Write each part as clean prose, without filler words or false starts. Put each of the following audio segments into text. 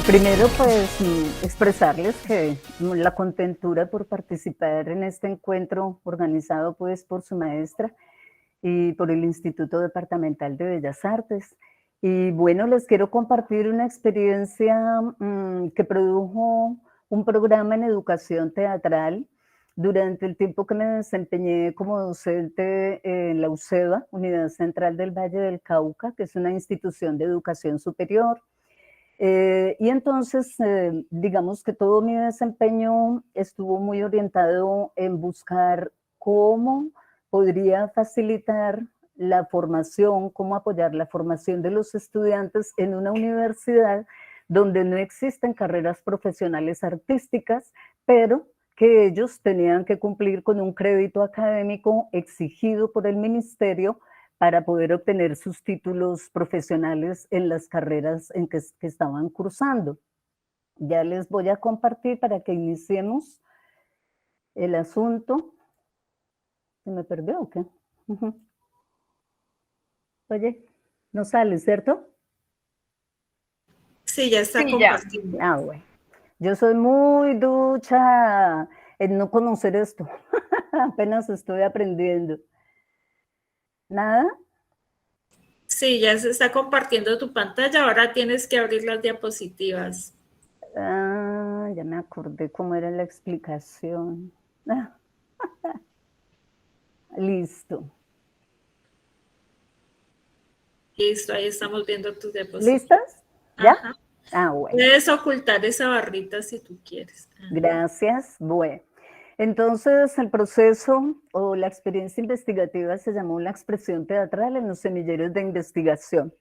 Primero, pues, expresarles que la contentura por participar en este encuentro organizado, pues, por su maestra y por el Instituto Departamental de Bellas Artes. Y bueno, les quiero compartir una experiencia que produjo un programa en educación teatral durante el tiempo que me desempeñé como docente en la UCEBA, Unidad Central del Valle del Cauca, que es una institución de educación superior. Y entonces, digamos que todo mi desempeño estuvo muy orientado en buscar cómo podría facilitar la formación, cómo apoyar la formación de los estudiantes en una universidad donde no existen carreras profesionales artísticas, pero que ellos tenían que cumplir con un crédito académico exigido por el ministerio para poder obtener sus títulos profesionales en las carreras en que estaban cursando. Ya les voy a compartir para que iniciemos el asunto. ¿Se me perdió o qué? Oye, no sale, ¿cierto? Sí, ya está Sí, ya. compartido. Ah, bueno. Yo soy muy ducha en no conocer esto. Apenas estoy aprendiendo. ¿Nada? Sí, ya se está compartiendo tu pantalla. Ahora tienes que abrir las diapositivas. Ah, ya me acordé cómo era la explicación. Ah, listo. Listo, ahí estamos viendo tus diapositivas. ¿Listas? ¿Ya? Ajá. Ah, bueno. Puedes ocultar esa barrita si tú quieres. Ajá. Gracias. Bueno. Entonces, el proceso o la experiencia investigativa se llamó la expresión teatral en los semilleros de investigación.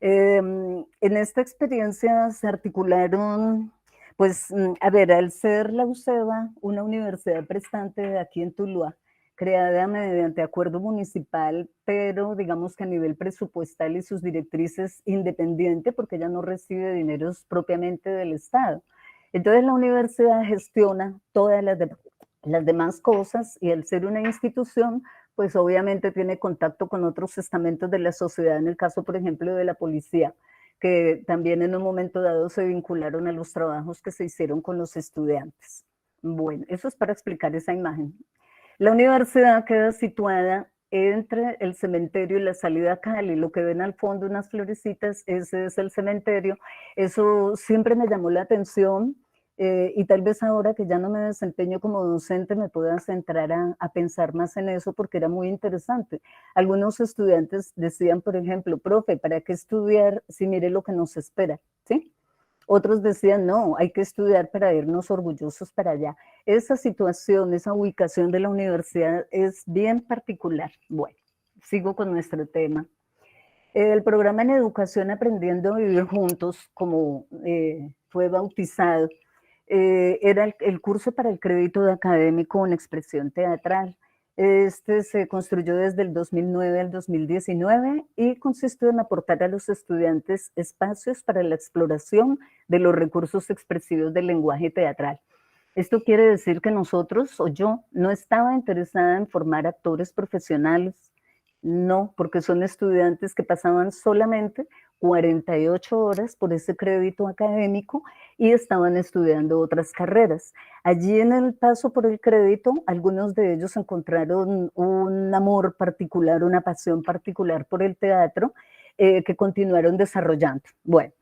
En esta experiencia se articularon, pues, a ver, al ser la UCEBA una universidad prestante de aquí en Tuluá, creada mediante acuerdo municipal, pero digamos que a nivel presupuestal y sus directrices independiente, porque ella no recibe dineros propiamente del Estado. Entonces la universidad gestiona todas las demás cosas y al ser una institución, pues obviamente tiene contacto con otros estamentos de la sociedad, en el caso, por ejemplo, de la policía, que también en un momento dado se vincularon a los trabajos que se hicieron con los estudiantes. Bueno, eso es para explicar esa imagen. La universidad queda situada entre el cementerio y la salida a Cali. Lo que ven al fondo, unas florecitas, ese es el cementerio. Eso siempre me llamó la atención y tal vez ahora que ya no me desempeño como docente me pueda centrar a pensar más en eso porque era muy interesante. Algunos estudiantes decían, por ejemplo, profe, ¿para qué estudiar si mire lo que nos espera? ¿Sí? Otros decían, no, hay que estudiar para irnos orgullosos para allá. Esa situación, esa ubicación de la universidad es bien particular. Bueno, sigo con nuestro tema. El programa en educación Aprendiendo a Vivir Juntos, como fue bautizado, era el curso para el crédito académico en expresión teatral. Este se construyó desde el 2009 al 2019 y consistió en aportar a los estudiantes espacios para la exploración de los recursos expresivos del lenguaje teatral. Esto quiere decir que nosotros o yo no estaba interesada en formar actores profesionales, no, porque son estudiantes que pasaban solamente 48 horas por ese crédito académico y estaban estudiando otras carreras. Allí en el paso por el crédito, algunos de ellos encontraron un amor particular, una pasión particular por el teatro que continuaron desarrollando. Bueno,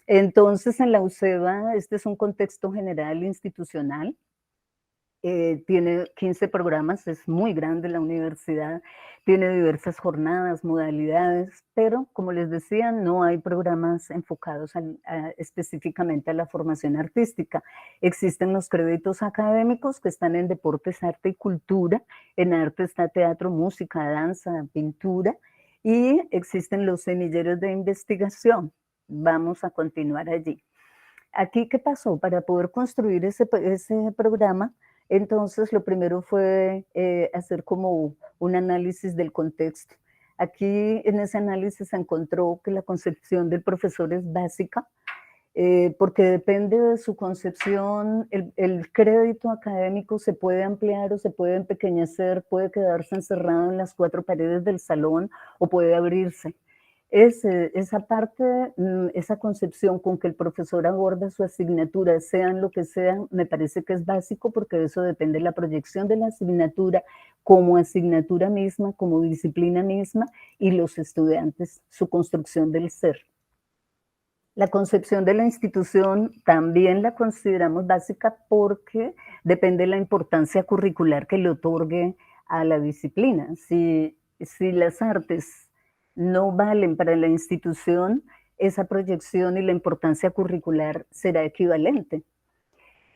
entonces en la UCEBA, este es un contexto general institucional, tiene 15 programas, es muy grande la universidad, tiene diversas jornadas, modalidades, pero como les decía, no hay programas enfocados específicamente a la formación artística. Existen los créditos académicos que están en deportes, arte y cultura. En arte está teatro, música, danza, pintura. Y existen los semilleros de investigación. Vamos a continuar allí. Aquí, ¿qué pasó? Para poder construir ese programa, entonces lo primero fue hacer como un análisis del contexto. Aquí en ese análisis se encontró que la concepción del profesor es básica, porque depende de su concepción, el crédito académico se puede ampliar o se puede empequeñecer, puede quedarse encerrado en las 4 paredes del salón o puede abrirse. Esa parte, esa concepción con que el profesor aborda su asignatura, sean lo que sean, me parece que es básico porque de eso depende la proyección de la asignatura como asignatura misma, como disciplina misma y los estudiantes, su construcción del ser. La concepción de la institución también la consideramos básica porque depende de la importancia curricular que le otorgue a la disciplina. Si las artes no valen para la institución, esa proyección y la importancia curricular será equivalente.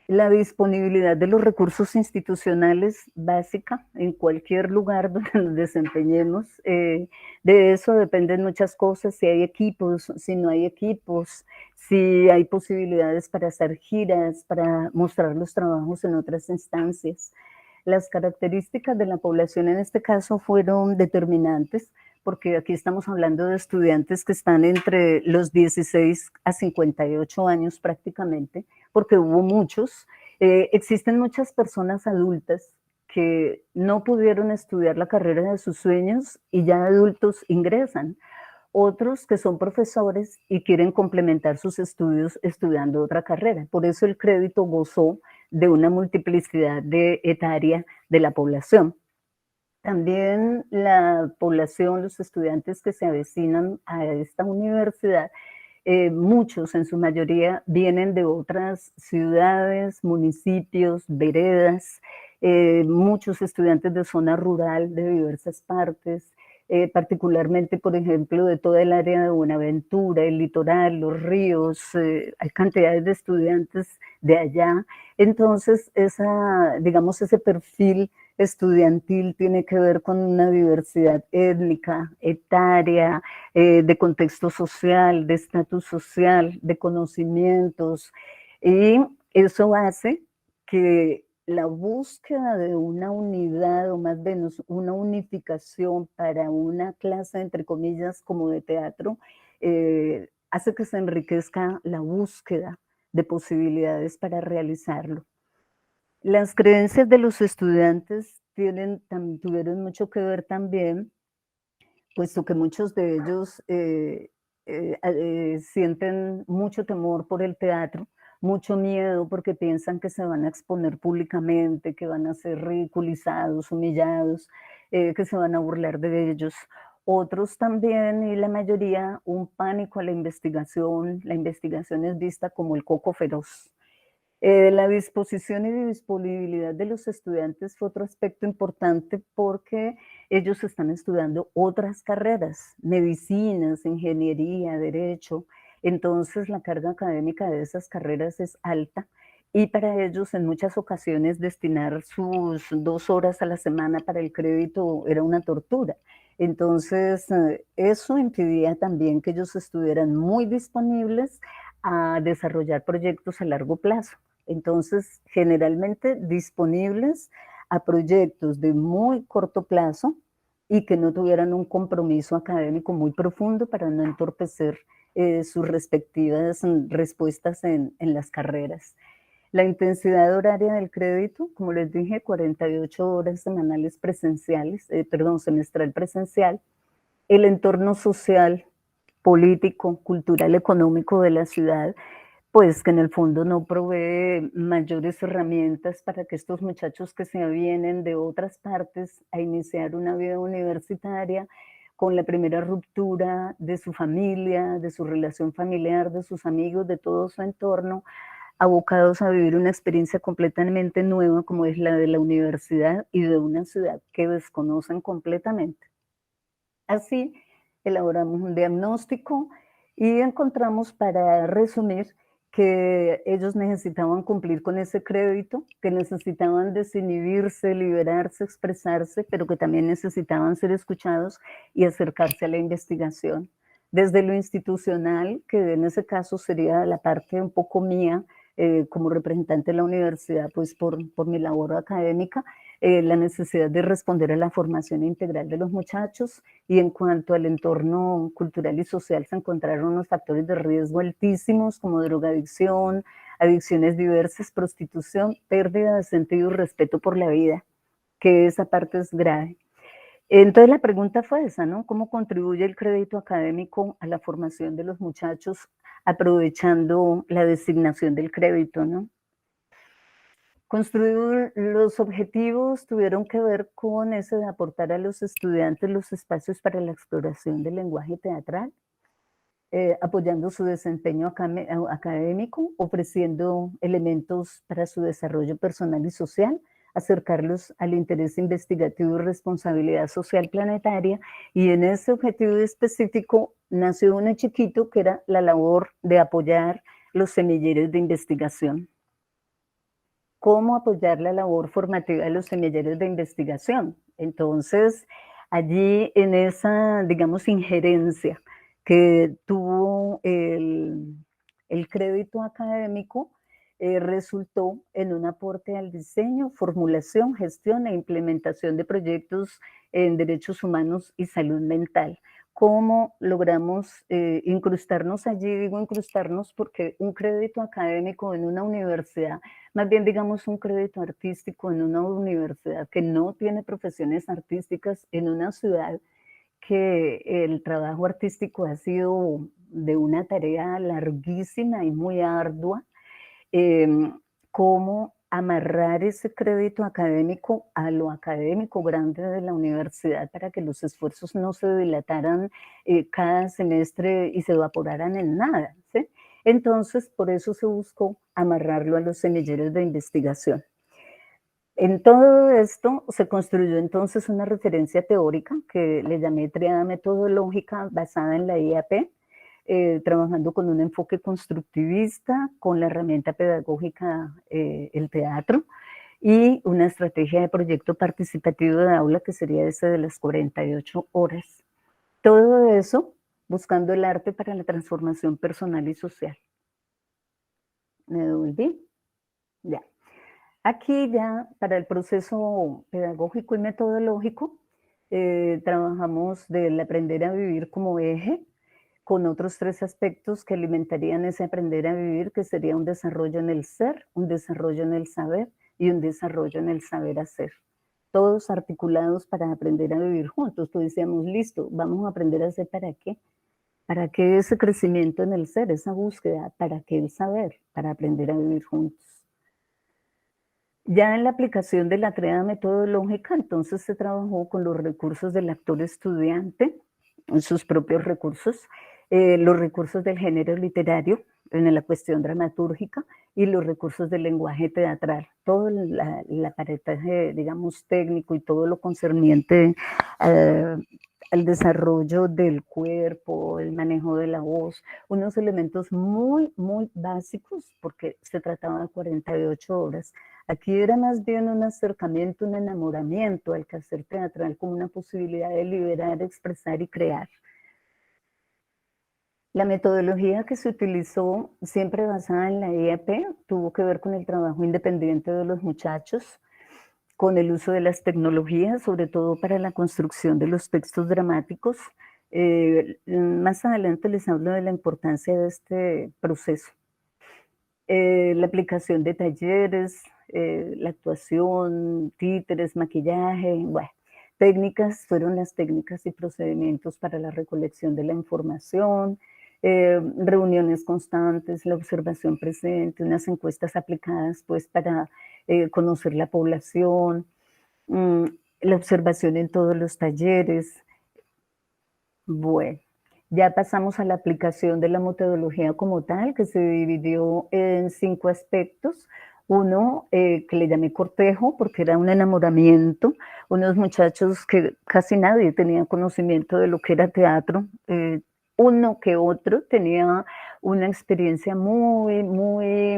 La disponibilidad de los recursos institucionales básica en cualquier lugar donde nos desempeñemos. De eso dependen muchas cosas, si hay equipos, si no hay equipos, si hay posibilidades para hacer giras, para mostrar los trabajos en otras instancias. Las características de la población en este caso fueron determinantes, porque aquí estamos hablando de estudiantes que están entre los 16 a 58 años prácticamente, porque hubo muchos. Existen muchas personas adultas que no pudieron estudiar la carrera de sus sueños y ya adultos ingresan. Otros que son profesores y quieren complementar sus estudios estudiando otra carrera. Por eso el crédito gozó de una multiplicidad de etaria de la población. También la población, los estudiantes que se avecinan a esta universidad, muchos, en su mayoría, vienen de otras ciudades, municipios, veredas, muchos estudiantes de zona rural de diversas partes, particularmente, por ejemplo, de toda el área de Buenaventura, el litoral, los ríos, hay cantidades de estudiantes de allá. Entonces, digamos, ese perfil estudiantil tiene que ver con una diversidad étnica, etaria, de contexto social, de estatus social, de conocimientos, y eso hace que la búsqueda de una unidad, o más bien una unificación para una clase, entre comillas, como de teatro, hace que se enriquezca la búsqueda de posibilidades para realizarlo. Las creencias de los estudiantes tuvieron mucho que ver también, puesto que muchos de ellos sienten mucho temor por el teatro, mucho miedo porque piensan que se van a exponer públicamente, que van a ser ridiculizados, humillados, que se van a burlar de ellos. Otros también, y la mayoría, un pánico a la investigación. La investigación es vista como el coco feroz. La disposición y disponibilidad de los estudiantes fue otro aspecto importante porque ellos están estudiando otras carreras, medicinas, ingeniería, derecho. Entonces la carga académica de esas carreras es alta y para ellos en muchas ocasiones destinar sus 2 horas a la semana para el crédito era una tortura. Entonces eso impedía también que ellos estuvieran muy disponibles a desarrollar proyectos a largo plazo. Entonces, generalmente disponibles a proyectos de muy corto plazo y que no tuvieran un compromiso académico muy profundo para no entorpecer sus respectivas respuestas en las carreras. La intensidad horaria del crédito, como les dije, 48 horas semanales presenciales, semestral presencial. El entorno social, político, cultural, económico de la ciudad, pues que en el fondo no provee mayores herramientas para que estos muchachos que se vienen de otras partes a iniciar una vida universitaria con la primera ruptura de su familia, de su relación familiar, de sus amigos, de todo su entorno, abocados a vivir una experiencia completamente nueva como es la de la universidad y de una ciudad que desconocen completamente. Así, elaboramos un diagnóstico y encontramos, para resumir, que ellos necesitaban cumplir con ese crédito, que necesitaban desinhibirse, liberarse, expresarse, pero que también necesitaban ser escuchados y acercarse a la investigación. Desde lo institucional, que en ese caso sería la parte un poco mía, como representante de la universidad, pues por mi labor académica, la necesidad de responder a la formación integral de los muchachos, y en cuanto al entorno cultural y social se encontraron unos factores de riesgo altísimos como drogadicción, adicciones diversas, prostitución, pérdida de sentido y respeto por la vida, que esa parte es grave. Entonces la pregunta fue esa, ¿no? ¿Cómo contribuye el crédito académico a la formación de los muchachos aprovechando la designación del crédito, ¿no? Construir los objetivos tuvieron que ver con eso de aportar a los estudiantes los espacios para la exploración del lenguaje teatral, apoyando su desempeño académico, ofreciendo elementos para su desarrollo personal y social, acercarlos al interés investigativo y responsabilidad social planetaria, y en ese objetivo específico nació uno chiquito que era la labor de apoyar los semilleros de investigación. ¿Cómo apoyar la labor formativa de los semilleros de investigación? Entonces, allí en esa, digamos, injerencia que tuvo el crédito académico, resultó en un aporte al diseño, formulación, gestión e implementación de proyectos en derechos humanos y salud mental. ¿Cómo logramos incrustarnos allí? Digo incrustarnos porque un crédito académico en una universidad, más bien digamos un crédito artístico en una universidad que no tiene profesiones artísticas, en una ciudad que el trabajo artístico ha sido de una tarea larguísima y muy ardua, cómo amarrar ese crédito académico a lo académico grande de la universidad para que los esfuerzos no se dilataran cada semestre y se evaporaran en nada, ¿sí? Entonces, por eso se buscó amarrarlo a los semilleros de investigación. En todo esto se construyó entonces una referencia teórica que le llamé triada metodológica basada en la IAP, trabajando con un enfoque constructivista, con la herramienta pedagógica, el teatro, y una estrategia de proyecto participativo de aula que sería ese de las 48 horas. Todo eso buscando el arte para la transformación personal y social. ¿Me devolví? Ya. Aquí ya para el proceso pedagógico y metodológico, trabajamos del aprender a vivir como eje, con otros 3 aspectos que alimentarían ese aprender a vivir, que sería un desarrollo en el ser, un desarrollo en el saber y un desarrollo en el saber hacer. Todos articulados para aprender a vivir juntos. Entonces decíamos, listo, vamos a aprender a hacer ¿para qué? ¿Para qué ese crecimiento en el ser, esa búsqueda? ¿Para qué el saber? Para aprender a vivir juntos. Ya en la aplicación de la tríada metodológica, entonces se trabajó con los recursos del actor estudiante, sus propios recursos, los recursos del género literario en la cuestión dramatúrgica y los recursos del lenguaje teatral. Todo el aparataje, digamos, técnico y todo lo concerniente al desarrollo del cuerpo, el manejo de la voz, unos elementos muy, muy básicos porque se trataba de 48 horas. Aquí era más bien un acercamiento, un enamoramiento al quehacer teatral como una posibilidad de liberar, expresar y crear. La metodología que se utilizó, siempre basada en la IAP, tuvo que ver con el trabajo independiente de los muchachos, con el uso de las tecnologías, sobre todo para la construcción de los textos dramáticos. Más adelante les hablo de la importancia de este proceso. La aplicación de talleres, la actuación, títeres, maquillaje, bueno, técnicas, fueron las técnicas y procedimientos para la recolección de la información, reuniones constantes, la observación presente, unas encuestas aplicadas pues para conocer la población, la observación en todos los talleres. Bueno, ya pasamos a la aplicación de la metodología como tal, que se dividió en 5 aspectos. Uno, que le llamé cortejo, porque era un enamoramiento, unos muchachos que casi nadie tenía conocimiento de lo que era teatro, uno que otro tenía una experiencia muy, muy,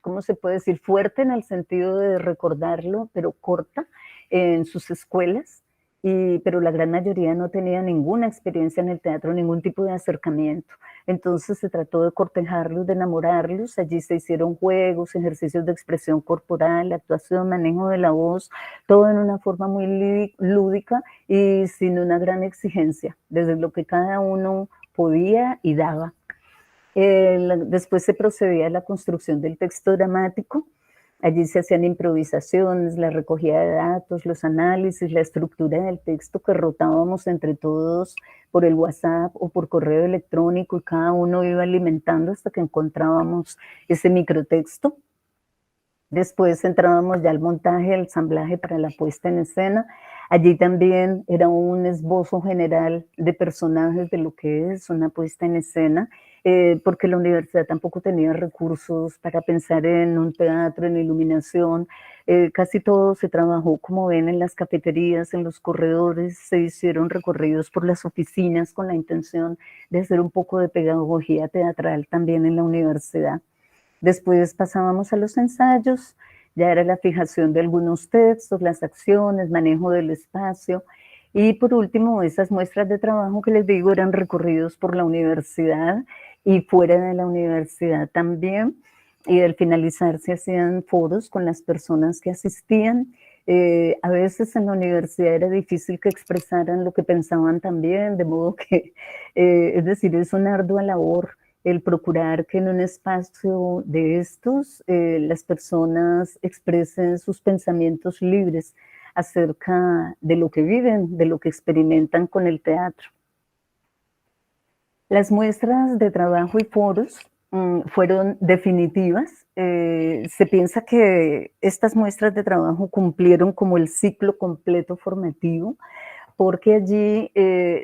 ¿cómo se puede decir? Fuerte en el sentido de recordarlo, pero corta en sus escuelas. Pero la gran mayoría no tenía ninguna experiencia en el teatro, ningún tipo de acercamiento. Entonces se trató de cortejarlos, de enamorarlos. Allí se hicieron juegos, ejercicios de expresión corporal, actuación, manejo de la voz, todo en una forma muy lúdica y sin una gran exigencia, desde lo que cada uno podía y daba. Después se procedía a la construcción del texto dramático. Allí se hacían improvisaciones, la recogida de datos, los análisis, la estructura del texto que rotábamos entre todos por el WhatsApp o por correo electrónico y cada uno iba alimentando hasta que encontrábamos ese microtexto. Después entrábamos ya al montaje, al ensamblaje para la puesta en escena. Allí también era un esbozo general de personajes de lo que es una puesta en escena, porque la universidad tampoco tenía recursos para pensar en un teatro, en iluminación. Casi todo se trabajó, como ven, en las cafeterías, en los corredores, se hicieron recorridos por las oficinas con la intención de hacer un poco de pedagogía teatral también en la universidad. Después pasábamos a los ensayos, ya era la fijación de algunos textos, las acciones, manejo del espacio. Y por último, esas muestras de trabajo que les digo eran recorridos por la universidad y fuera de la universidad también. Y al finalizar se hacían foros con las personas que asistían. A veces en la universidad era difícil que expresaran lo que pensaban también, de modo que, es decir, es una ardua labor el procurar que en un espacio de estos las personas expresen sus pensamientos libres acerca de lo que viven, de lo que experimentan con el teatro. Las muestras de trabajo y foros fueron definitivas. Se piensa que estas muestras de trabajo cumplieron como el ciclo completo formativo, porque allí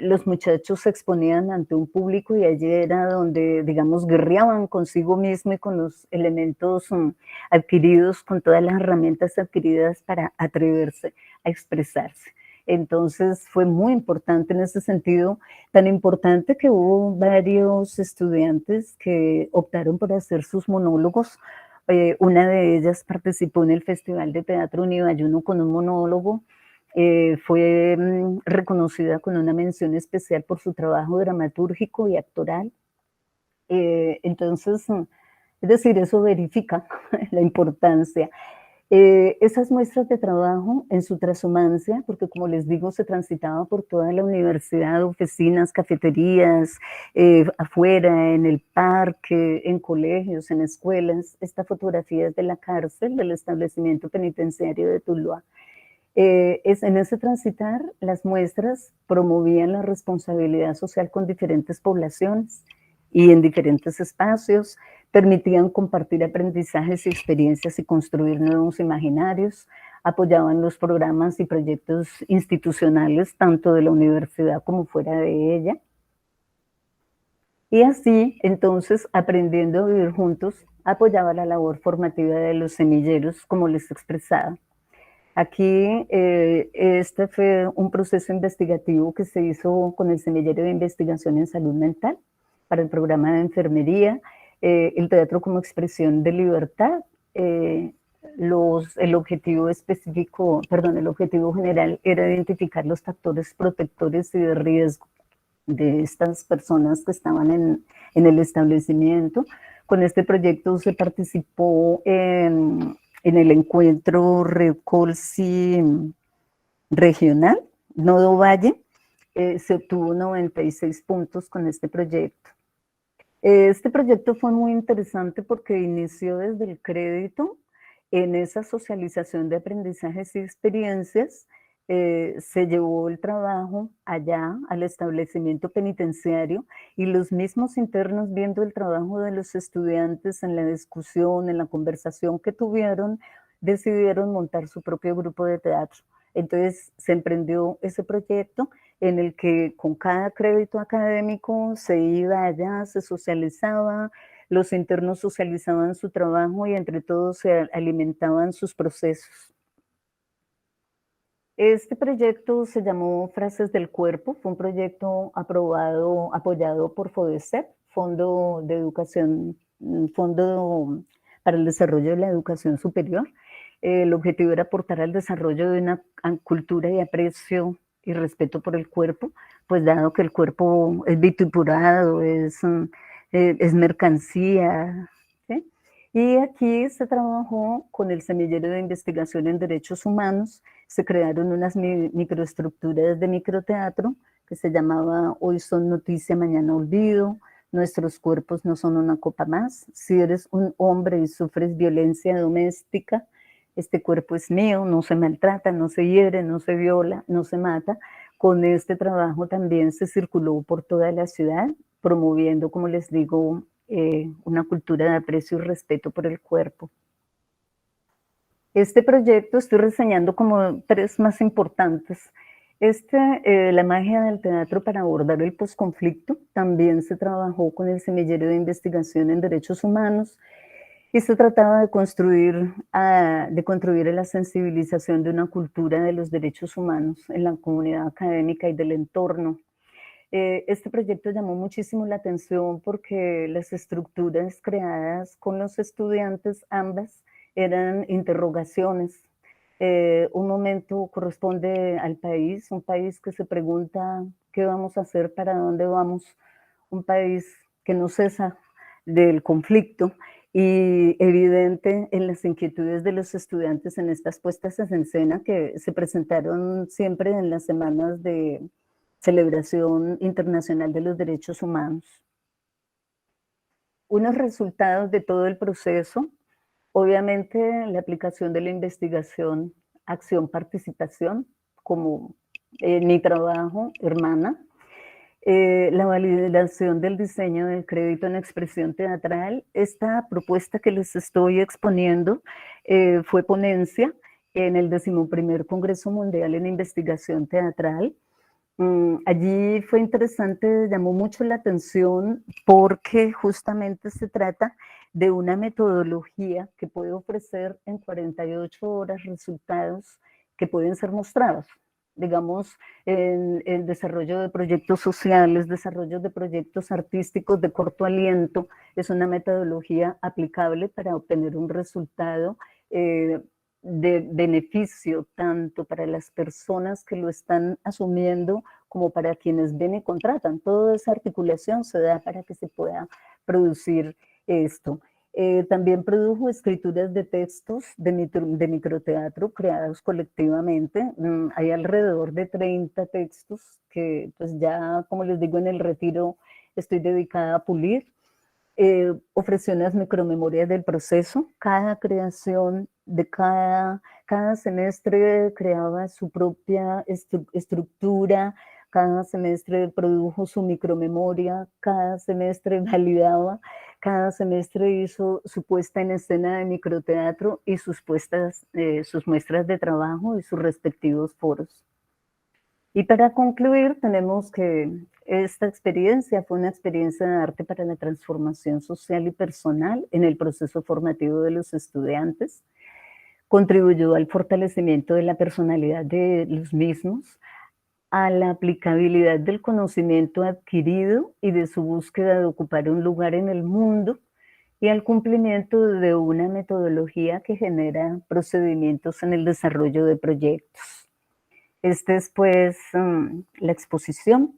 los muchachos se exponían ante un público y allí era donde, digamos, guerreaban consigo mismo y con los elementos adquiridos, con todas las herramientas adquiridas para atreverse a expresarse. Entonces fue muy importante en ese sentido, tan importante que hubo varios estudiantes que optaron por hacer sus monólogos. Una de ellas participó en el Festival de Teatro Unibayuno con un monólogo. Fue reconocida con una mención especial por su trabajo dramatúrgico y actoral. Entonces, es decir, eso verifica la importancia. Esas muestras de trabajo en su transhumancia, porque como les digo, se transitaba por toda la universidad, oficinas, cafeterías, afuera, en el parque, en colegios, en escuelas. Esta fotografía es de la cárcel del establecimiento penitenciario de Tuluá. En ese transitar, las muestras promovían la responsabilidad social con diferentes poblaciones y en diferentes espacios, permitían compartir aprendizajes y experiencias y construir nuevos imaginarios, apoyaban los programas y proyectos institucionales, tanto de la universidad como fuera de ella. Y así, entonces, aprendiendo a vivir juntos, apoyaba la labor formativa de los semilleros, como les expresaba. Aquí, este fue un proceso investigativo que se hizo con el Semillero de Investigación en Salud Mental para el programa de enfermería, el teatro como expresión de libertad. El objetivo específico, perdón, el objetivo general era identificar los factores protectores y de riesgo de estas personas que estaban en el establecimiento. Con este proyecto se participó en el encuentro Red Colsi regional, Nodo Valle, se obtuvo 96 puntos con este proyecto. Este proyecto fue muy interesante porque inició desde el crédito en esa socialización de aprendizajes y experiencias. Se llevó el trabajo allá al establecimiento penitenciario y los mismos internos, viendo el trabajo de los estudiantes en la discusión, en la conversación que tuvieron, decidieron montar su propio grupo de teatro. Entonces se emprendió ese proyecto en el que con cada crédito académico se iba allá, se socializaba, los internos socializaban su trabajo y entre todos se alimentaban sus procesos. Este proyecto se llamó Frases del Cuerpo, fue un proyecto apoyado por FODECEP, fondo de educación, un fondo para el desarrollo de la educación superior. El objetivo era aportar al desarrollo de una cultura de aprecio y respeto por el cuerpo, pues dado que el cuerpo es vituperado, es mercancía, ¿sí? Y aquí se trabajó con el semillero de investigación en derechos humanos, se crearon unas microestructuras de microteatro que se llamaba Hoy son noticia, mañana olvido, Nuestros cuerpos no son una copa más, si eres un hombre y sufres violencia doméstica, este cuerpo es mío, no se maltrata, no se hiere, no se viola, no se mata. Con este trabajo también se circuló por toda la ciudad, promoviendo, como les digo, una cultura de aprecio y respeto por el cuerpo. Este proyecto estoy reseñando como 3 más importantes. La magia del teatro para abordar el posconflicto, también se trabajó con el semillero de investigación en derechos humanos y se trataba de contribuir a la sensibilización de una cultura de los derechos humanos en la comunidad académica y del entorno. Este proyecto llamó muchísimo la atención porque las estructuras creadas con los estudiantes, ambas, eran interrogaciones. Un momento corresponde al país, un país que se pregunta qué vamos a hacer, para dónde vamos, un país que no cesa del conflicto y evidente en las inquietudes de los estudiantes en estas puestas en escena que se presentaron siempre en las semanas de celebración internacional de los derechos humanos. Unos resultados de todo el proceso, obviamente la aplicación de la investigación, acción, participación, como en mi trabajo, hermana, la validación del diseño del crédito en expresión teatral. Esta propuesta que les estoy exponiendo fue ponencia en el 11º Congreso Mundial en Investigación Teatral. Allí fue interesante, llamó mucho la atención porque justamente se trata de una metodología que puede ofrecer en 48 horas resultados que pueden ser mostrados. Digamos, en el desarrollo de proyectos sociales, desarrollo de proyectos artísticos de corto aliento, es una metodología aplicable para obtener un resultado de beneficio tanto para las personas que lo están asumiendo como para quienes ven y contratan. Toda esa articulación se da para que se pueda producir esto. También produjo escrituras de textos de microteatro creados colectivamente. Hay alrededor de 30 textos que pues ya, como les digo, en el retiro estoy dedicada a pulir. Ofreció unas micromemorias del proceso. Cada creación de cada semestre creaba su propia estructura, cada semestre produjo su micromemoria, cada semestre validaba, cada semestre hizo su puesta en escena de microteatro y sus muestras de trabajo y sus respectivos foros. Y para concluir, tenemos que esta experiencia fue una experiencia de arte para la transformación social y personal en el proceso formativo de los estudiantes. Contribuyó al fortalecimiento de la personalidad de los mismos, a la aplicabilidad del conocimiento adquirido y de su búsqueda de ocupar un lugar en el mundo, y al cumplimiento de una metodología que genera procedimientos en el desarrollo de proyectos. Esta es pues la exposición.